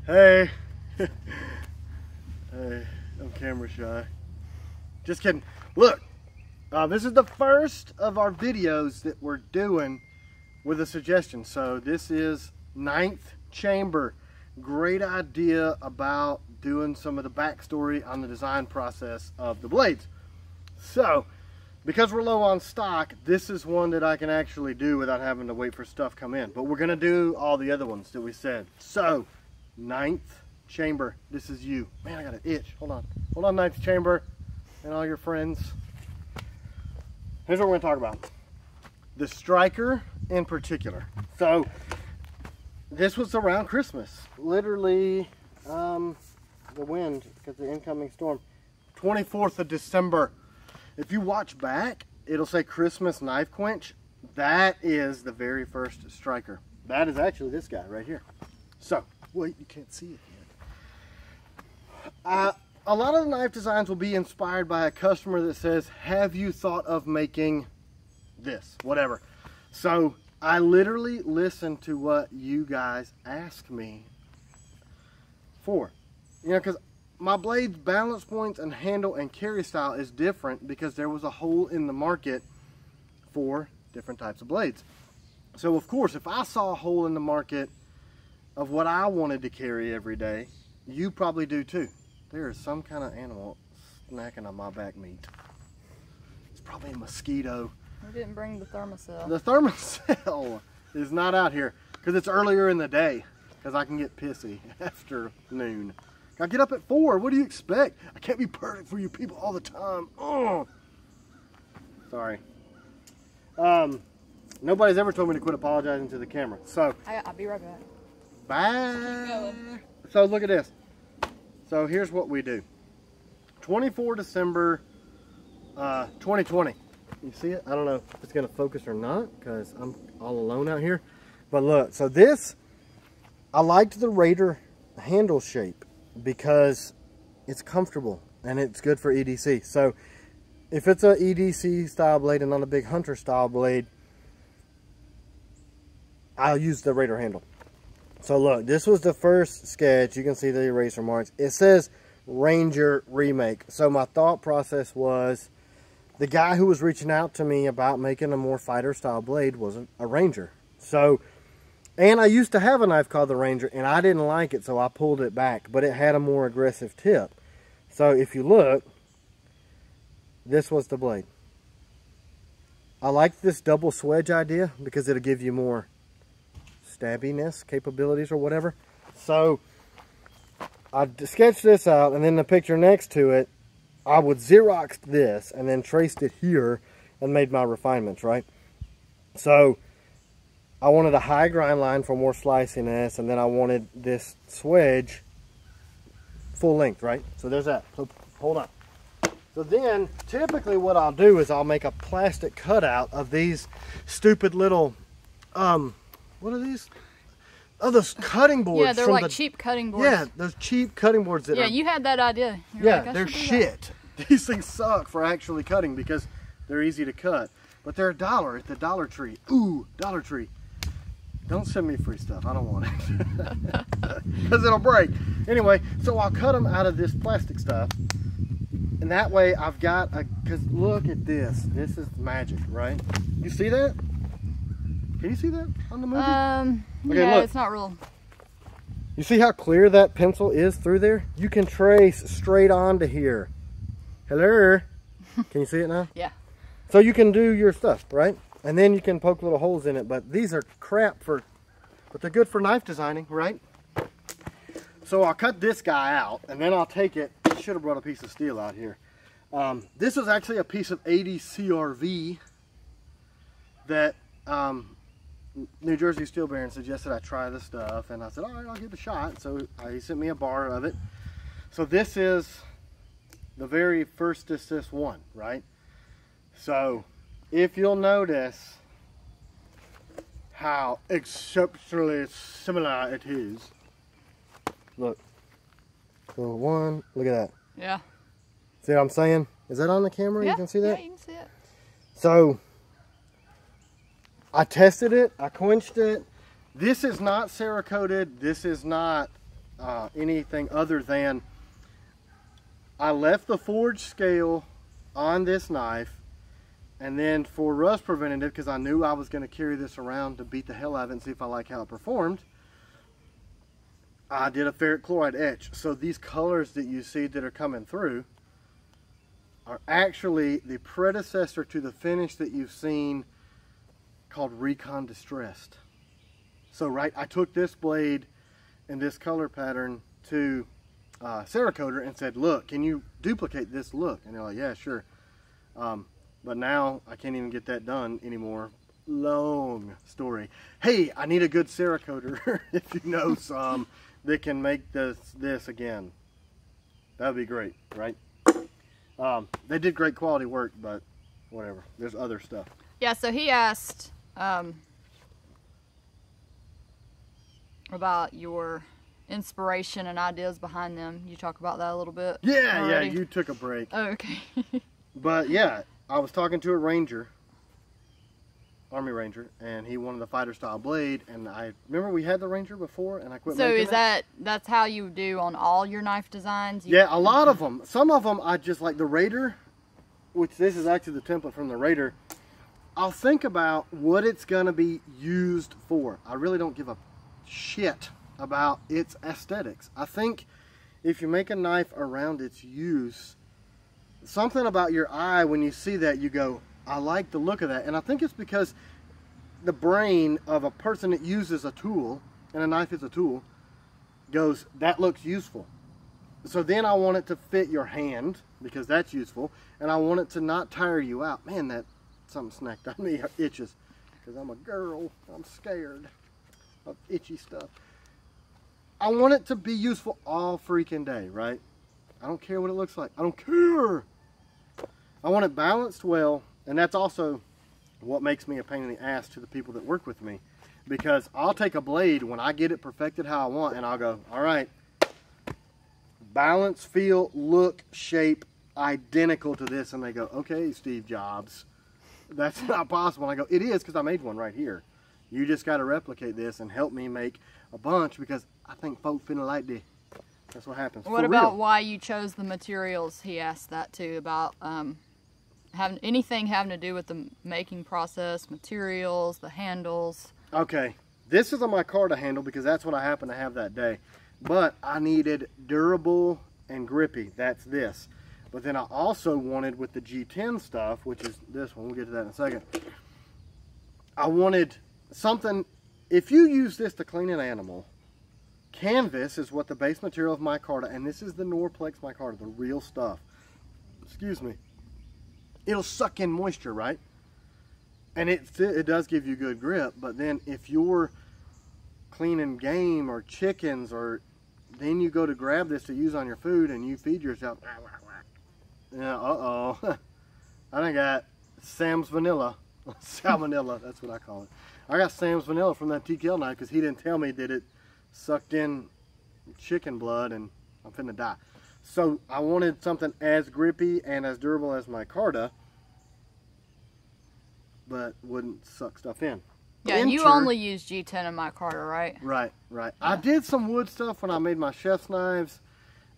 Hey. Hey, I'm camera shy. Just kidding. Look, this is the first of our videos that we're doing with a suggestion. So this is 9th chamber. Great idea about doing some of the backstory on the design process of the blades. So, because we're low on stock, this is one that I can actually do without having to wait for stuff come in. But we're gonna do all the other ones that we said. So, 9th chamber, this is you. Man, I got an itch. Hold on, 9th chamber and all your friends. Here's what we're gonna talk about. The striker in particular. So, this was around Christmas. Literally, the wind, because the incoming storm. 24th of December. If you watch back, it'll say Christmas knife quench. That is the very first striker. That is actually this guy right here. So, wait, you can't see it yet. A lot of the knife designs will be inspired by a customer that says, have you thought of making this? Whatever. So, I literally listened to what you guys asked me for. You know, because my blade's balance points and handle and carry style is different because there was a hole in the market for different types of blades. So of course, if I saw a hole in the market of what I wanted to carry every day, you probably do too. There is some kind of animal snacking on my back meat. It's probably a mosquito. We didn't bring the thermocell. The thermocell is not out here because it's earlier in the day because I can get pissy after noon. I get up at 4. What do you expect? I can't be perfect for you people all the time. Oh, sorry. Nobody's ever told me to quit apologizing to the camera. So I'll be right back. Bye. So look at this. So here's what we do. 24 December 2020. You see it? I don't know if it's going to focus or not because I'm all alone out here. But look, so this, I liked the Raider handle shape because it's comfortable and it's good for EDC. So if it's a EDC style blade and not a big hunter style blade, I'll use the Raider handle. So look, this was the first sketch. You can see the eraser marks. It says Ranger remake. So my thought process was the guy who was reaching out to me about making a more fighter style blade was a Ranger. So, and I used to have a knife called the Ranger and I didn't like it, so I pulled it back, but it had a more aggressive tip. So if you look, this was the blade. I like this double swedge idea because it'll give you more stabbiness capabilities or whatever. So I sketched this out, and then the picture next to it, I would Xerox this and then traced it here and made my refinements, right? So I wanted a high grind line for more sliciness, and then I wanted this swedge full length, right? So there's that. So hold on. So then typically what I'll do is I'll make a plastic cutout of these stupid little what are these? Oh, those cutting boards. Yeah, they're like cheap cutting boards. Yeah, those cheap cutting boards that yeah, you had that idea. Yeah, like, they're shit. These things suck for actually cutting because they're easy to cut. But they're $1 at the Dollar Tree. Ooh, Dollar Tree. Don't send me free stuff. I don't want it. Because it'll break. Anyway, so I'll cut them out of this plastic stuff. And that way I've got a, because look at this. This is magic, right? You see that? Can you see that on the movie? Okay, yeah, look. it's not real. You see how clear that pencil is through there? You can trace straight onto here. Hello? Can you see it now? Yeah. So you can do your stuff, right? And then you can poke little holes in it, but these are crap but they're good for knife designing, right? So I'll cut this guy out, and then I'll take it. I should have brought a piece of steel out here. This was actually a piece of 80 CRV that New Jersey Steel Baron suggested I try this stuff, and I said, all right, I'll give it a shot. So he sent me a bar of it. So this is the very first assist one, right? So if you'll notice how exceptionally similar it is. Look. So one, look at that. Yeah. See what I'm saying? Is that on the camera? Yeah. You can see that? Yeah, you can see it. So I tested it, I quenched it. This is not Cerakoted. This is not anything other than I left the forged scale on this knife, and then for rust preventative, because I knew I was going to carry this around to beat the hell out of it and see if I like how it performed, I did a ferric chloride etch. So these colors that you see that are coming through are actually the predecessor to the finish that you've seen called Recon Distressed. So I took this blade and this color pattern to Cerakoter and said, look, can you duplicate this look? And they're like, yeah, sure. But now I can't even get that done anymore. Long story. Hey, I need a good Cerakoter if you know some that can make this again. That would be great, right? They did great quality work, but whatever. There's other stuff. Yeah, so he asked about your inspiration and ideas behind them. You talk about that a little bit? Yeah, already? yeah, you took a break. Oh, okay. But yeah, I was talking to a ranger, Army Ranger, and he wanted a fighter style blade, and I remember we had the Ranger before, and I quit So making is that's how you do on all your knife designs? Yeah, a lot of them. Some of them I just like the Raider, which this is actually the template from the Raider. I'll think about what it's gonna be used for. I really don't give a shit about its aesthetics. I think if you make a knife around its use, something about your eye when you see that, you go, I like the look of that. And I think it's because the brain of a person that uses a tool, and a knife is a tool, goes, that looks useful. So then I want it to fit your hand, because that's useful, and I want it to not tire you out. Man, that something snacked on me, it itches, because I'm a girl, I'm scared of itchy stuff. I want it to be useful all freaking day, right? I don't care what it looks like. I don't care. I want it balanced well, and that's also what makes me a pain in the ass to the people that work with me, because I'll take a blade when I get it perfected how I want, and I'll go, all right, balance, feel, look, shape, identical to this, and they go, okay, Steve Jobs, that's not possible. And I go, it is, because I made one right here. You just got to replicate this and help me make a bunch, because I think folk finna like this. That's what happens. What about why you chose the materials? He asked that too, about having anything having to do with the making process, materials, the handles. Okay, this is a micarta handle because that's what I happen to have that day. But I needed durable and grippy. That's this. But then I also wanted, with the G10 stuff, which is this one, we'll get to that in a second. I wanted something, if you use this to clean an animal, canvas is what the base material of micarta, and this is the Norplex micarta, the real stuff. Excuse me. It'll suck in moisture, right? And it does give you good grip, but then if you're cleaning game or chickens, or then you go to grab this to use on your food and you feed yourself, yeah, uh-oh. I done got Sam's Vanilla, Salmonella, that's what I call it. I got Sam's Vanilla from that T.Kell knife because he didn't tell me that it sucked in chicken blood and I'm finna die. So I wanted something as grippy and as durable as micarta, but wouldn't suck stuff in. Yeah, and you only use G10 and micarta, right? Right, right. Yeah. I did some wood stuff when I made my chef's knives,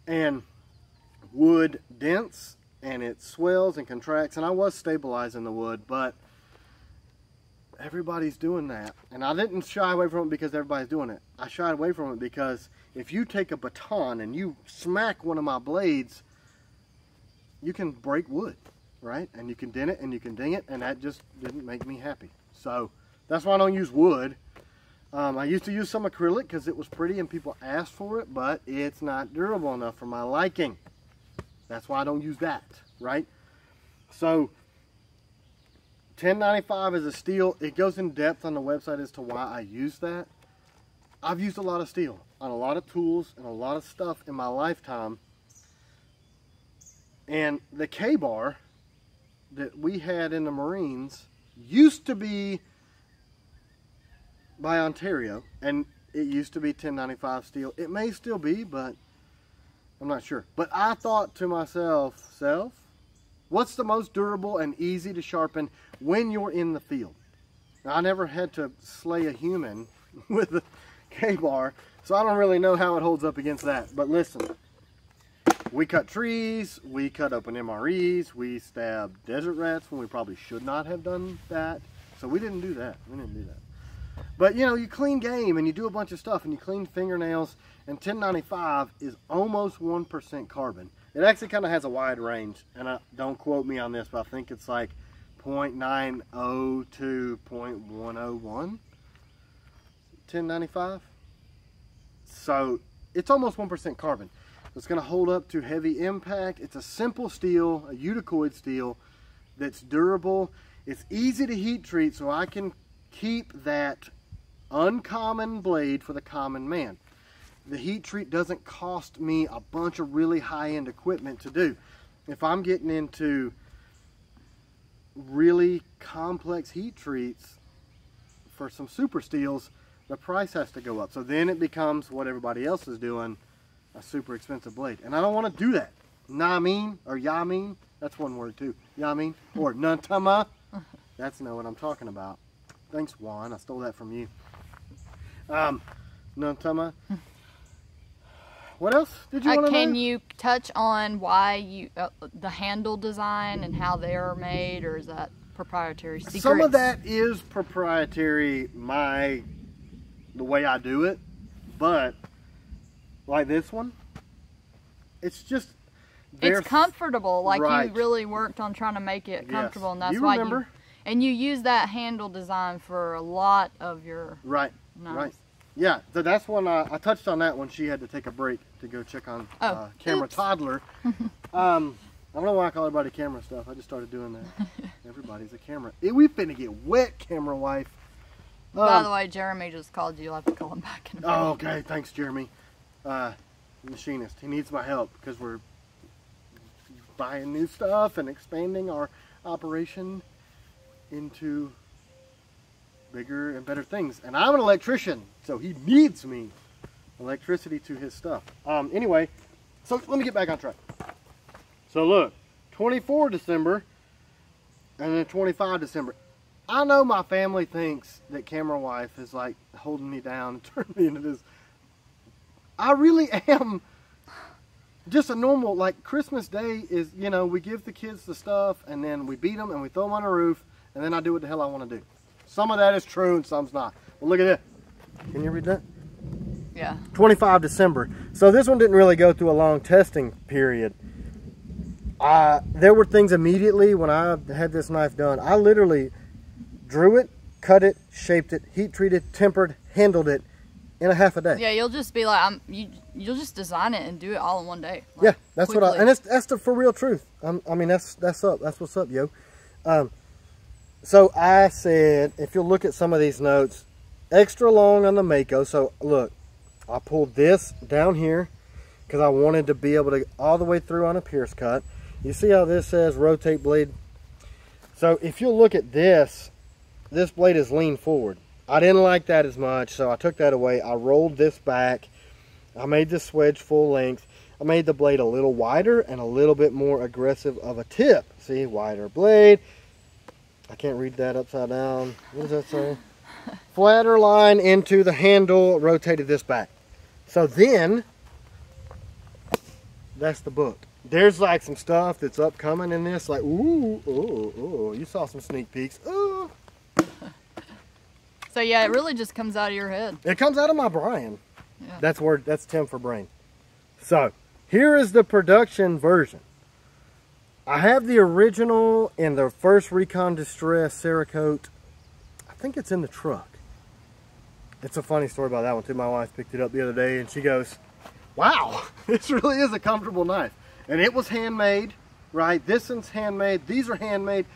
and wood dents and it swells and contracts, and I was stabilizing the wood, but everybody's doing that. And I didn't shy away from it because everybody's doing it. I shied away from it because if you take a baton and you smack one of my blades, you can break wood, right? And you can dent it and you can ding it, and that just didn't make me happy. So that's why I don't use wood. I used to use some acrylic because it was pretty and people asked for it, but it's not durable enough for my liking. That's why I don't use that, right? So 1095 is a steel. It goes in depth on the website as to why I use that. I've used a lot of steel on a lot of tools and a lot of stuff in my lifetime. And the K-bar that we had in the Marines used to be by Ontario, and it used to be 1095 steel. It may still be, but I'm not sure. But I thought to myself, what's the most durable and easy to sharpen when you're in the field? Now, I never had to slay a human with a K-bar, So I don't really know how it holds up against that. But listen, we cut trees, we cut open MREs, we stabbed desert rats when we probably should not have done that. So we didn't do that. We didn't do that. But you know, you clean game and you do a bunch of stuff and you clean fingernails, and 1095 is almost 1% carbon. It actually kind of has a wide range, and don't quote me on this, but I think it's like 0.90 to 0.101, 1095. So it's almost 1% carbon. It's going to hold up to heavy impact. It's a simple steel, a Euticoid steel that's durable. It's easy to heat treat, so I can keep that uncommon blade for the common man. The heat treat doesn't cost me a bunch of really high-end equipment to do. If I'm getting into really complex heat treats for some super steels, the price has to go up. So then it becomes what everybody else is doing, a super expensive blade. And I don't want to do that. Namin or Yamin, that's one word too. Yamin or Nuntama. That's not what I'm talking about. Thanks, Juan. I stole that from you. Nuntama. What else did you want to know? Can you touch on why you the handle design and how they're made, or is that proprietary secret? Some of that is proprietary, the way I do it, but like this one, it's just it's comfortable. Like right. You really worked on trying to make it comfortable, yes. and that's you why remember. And you use that handle design for a lot of your right. knives. Right. Yeah, so that's when I touched on that when she had to take a break to go check on camera toddler. I don't know why I call everybody camera stuff. I just started doing that. Everybody's a camera. We finna get wet, camera wife. By the way, Jeremy just called you. You'll have to call him back in a minute. Oh, okay. Thanks, Jeremy. Machinist. He needs my help because we're buying new stuff and expanding our operation into bigger and better things. And I'm an electrician, so he needs me. Electricity to his stuff. Anyway, so let me get back on track. So look, 24 December and then 25 December. I know my family thinks that camera wife is like holding me down and turning me into this. I really am just a normal, like Christmas Day is, you know, we give the kids the stuff and then we beat them and we throw them on a roof and then I do what the hell I want to do. Some of that is true and some's not. Well, look at it. Can you read that? Yeah. 25 December. So this one didn't really go through a long testing period. There were things immediately when I had this knife done. I literally drew it, cut it, shaped it, heat treated, tempered, handled it in a half a day. Yeah, you'll just be like, you'll just design it and do it all in one day. Like, yeah, that's quickly. and that's the for real truth. I mean, that's what's up, yo. So I said, if you'll look at some of these notes, extra long on the Mako. So look, I pulled this down here because I wanted to be able to all the way through on a pierce cut. You see how this says rotate blade? So if you'll look at this, this blade is leaned forward. I didn't like that as much, so I took that away. I rolled this back. I made this wedge full length. I made the blade a little wider and a little bit more aggressive of a tip. See, wider blade. I can't read that upside down. What does that say? Flatter line into the handle, rotated this back. So then, that's the book. There's like some stuff that's upcoming in this, like, ooh, ooh, ooh. You saw some sneak peeks. Ooh. So yeah, it really just comes out of your head. It comes out of my brain. Yeah. That's Tim for brain. So, here is the production version. I have the original in the first Recon Distress Cerakote. I think it's in the truck. It's a funny story about that one too. My wife picked it up the other day and she goes, wow, this really is a comfortable knife. And it was handmade, right? This one's handmade. These are handmade.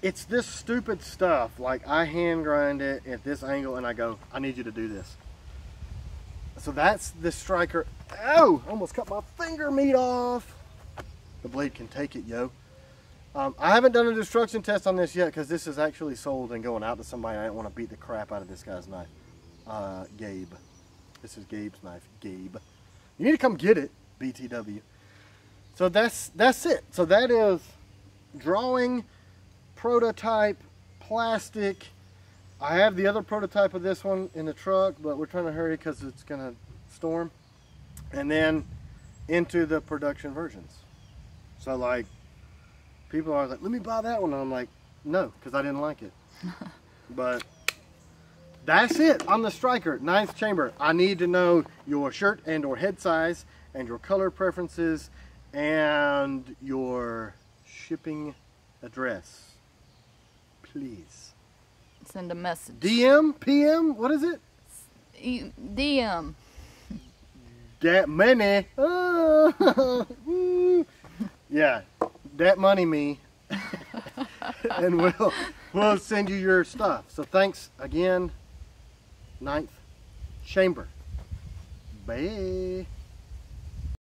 It's this stupid stuff. Like I hand grind it at this angle and I go, I need you to do this. So that's the striker. Oh, almost cut my finger meat off. The blade can take it, yo. I haven't done a destruction test on this yet because this is actually sold and going out to somebody. I don't want to beat the crap out of this guy's knife. Gabe. This is Gabe's knife. Gabe. You need to come get it, BTW. So that's it. So that is drawing, prototype, plastic, I have the other prototype of this one in the truck, but we're trying to hurry because it's gonna storm. And then into the production versions. So like, people are like, let me buy that one. And I'm like, no, because I didn't like it. But that's it on the Striker 9th chamber. I need to know your shirt and or head size and your color preferences and your shipping address. Please. Send a message. DM? PM? What is it? DM. That money. Yeah, that money me. And we'll send you your stuff. So thanks again. 9th chamber. Bye.